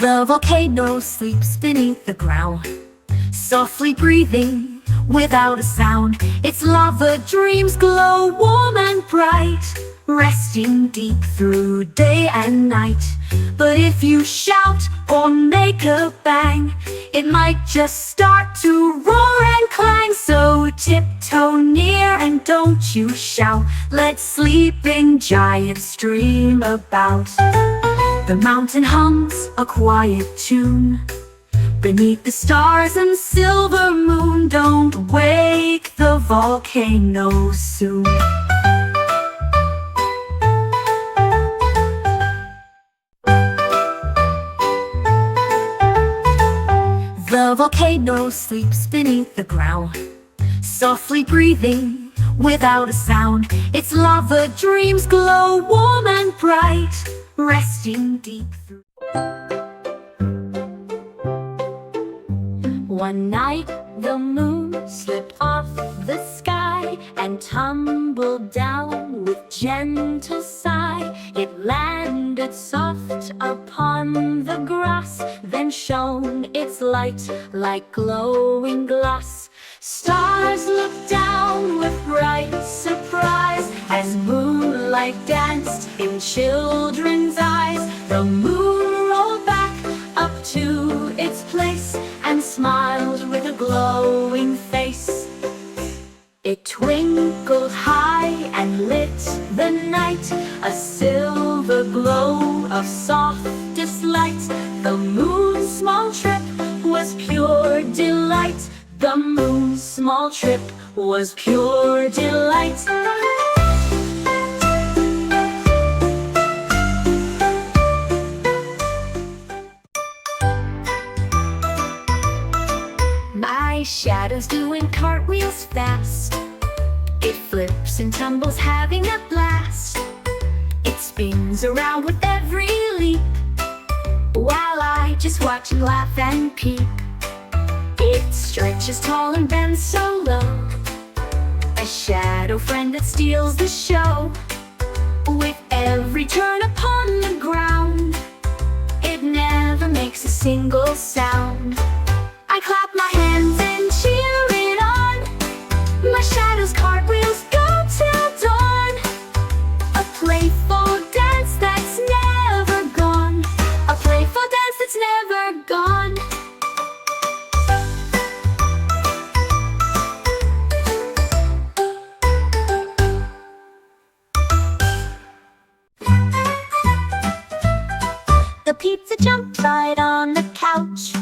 The volcano sleeps beneath the ground, softly breathing without a sound. Its lava dreams glow warm and bright, resting deep through day and night. But if you shout or make a bang, it might just start to roar and clang. So tiptoe near and don't you shout, let sleeping giants dream about. The mountain hums a quiet tune beneath the stars and silver moon. Don't wake the volcano soon. The volcano sleeps beneath the ground, softly breathing without a sound. Its lava dreams glow warm and bright, resting deep through. One night the moon slipped off the sky and tumbled down with gentle sigh. It landed soft upon the grass, then shone its light like glowing glass. Stars looked down with bright surprise as moonlight danced in children's eyes. The moon rolled back up to its place and smiled with a glowing face. It twinkled high and lit the night, a silver glow of softest light. The moon's small trip was pure delight. The moon's small trip was pure delight. My shadow's doing cartwheels fast. It flips and tumbles, having a blast. It spins around with every leap, while I just watch and laugh and peep. It stretches tall and bends so low, a shadow friend that steals the show. With every turn upon the ground, it never makes a single sound. I clap my hands and cheer it on. My shadow's cartwheels go till dawn. A playful dance that's never gone. A playful dance that's never gone. The pizza jumped right on the couch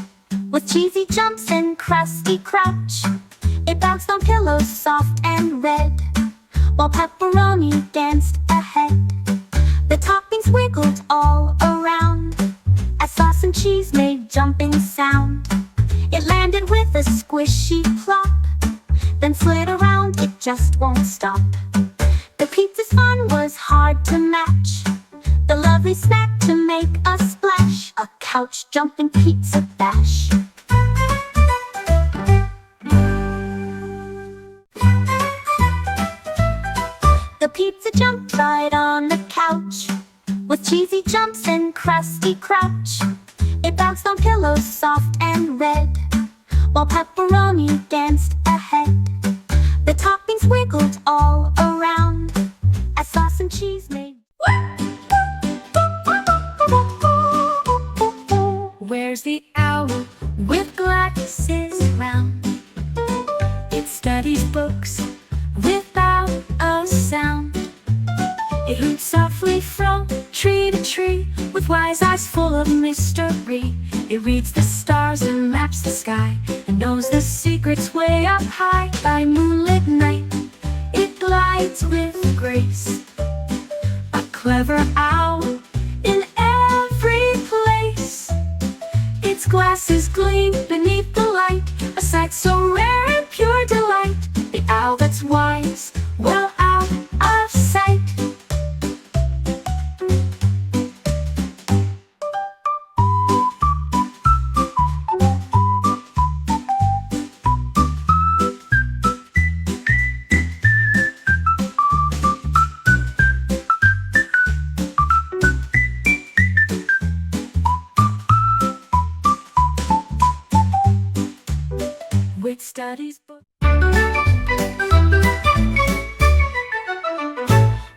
with cheesy jumps and crusty crouch. It bounced on pillows soft and red, while pepperoni danced ahead. The toppings wiggled all around as sauce and cheese made jumping sound. It landed with a squishy plop, then slid around, it just won't stop. The pizza's fun was hard to match, the lovely snack to make a splash. A couch jumping pizza bash. The pizza jumped right on the couch with cheesy jumps and crusty crouch. It bounced on pillows soft and red, while pepperoni danced ahead. The toppings wiggled all around as sauce and cheese made. Where's the owl with glasses round? It studies books without a sound. It hoots softly from tree to tree with wise eyes full of mystery. It reads the stars and maps the sky and knows the secrets way up high. By moonlit night it glides with grace, a clever owl in every place. Its glasses gleam beneath the light, a sight so rare and pure delight. The owl that's wise, well out of sight. studies book.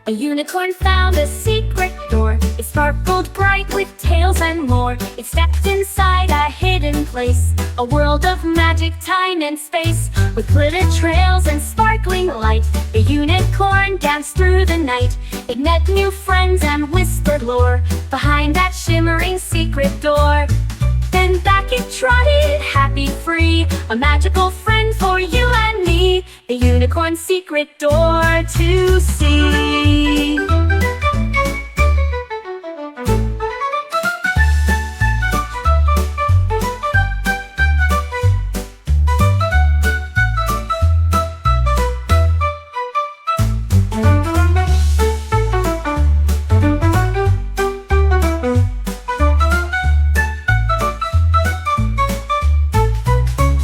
A unicorn found a secret door. It sparkled bright with tails and more. It stepped inside a hidden place, a world of magic, time and space. With glitter trails and sparkling light, a unicorn danced through the night. It met new friends and whispered lore behind that shimmering secret door. Then back it trotted, happy, free, a magical friend for you and me. The unicorn's secret door to see.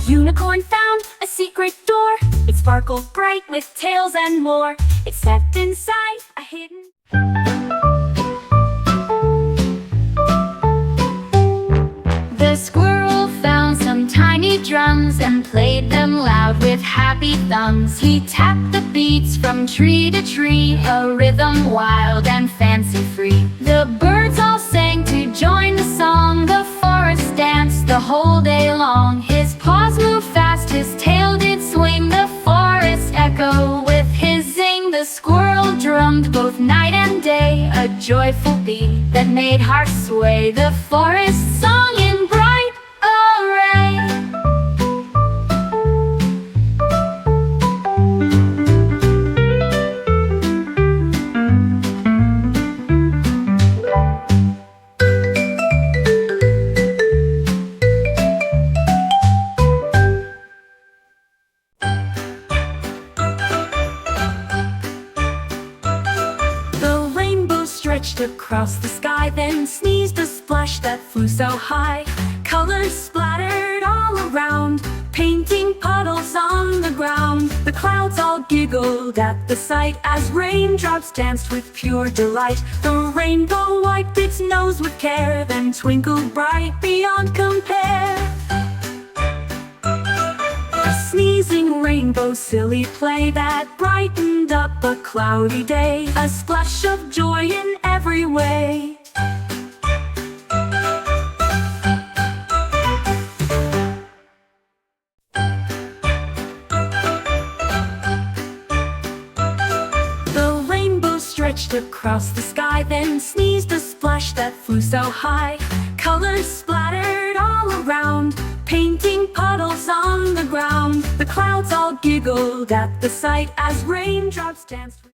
Unicorn found a secret door. It sparkled bright with tails and more. It stepped inside a hidden... The squirrel found some tiny drums and played them loud with happy thumbs. He tapped the beats from tree to tree, a rhythm wild and fancy-free. The birds all sang to join the song. The forest danced the whole day long. His paws moved fast, his tail did swing. The forest echoed with his zing. The squirrel drummed both night and day, a joyful beat that made hearts sway. The forest song in bright array. Stretched across the sky, then sneezed a splash that flew so high. Colors splattered all around, painting puddles on the ground. The clouds all giggled at the sight as raindrops danced with pure delight. The rainbow wiped its nose with care, then twinkled bright beyond compare. A sneezing rainbow silly play that brightened up a cloudy day, a splash of joy in every way. The rainbow stretched across the sky, then sneezed a splash that flew so high. Colors splattered all around, painting puddles on the ground. The clouds all giggled at the sight as raindrops danced.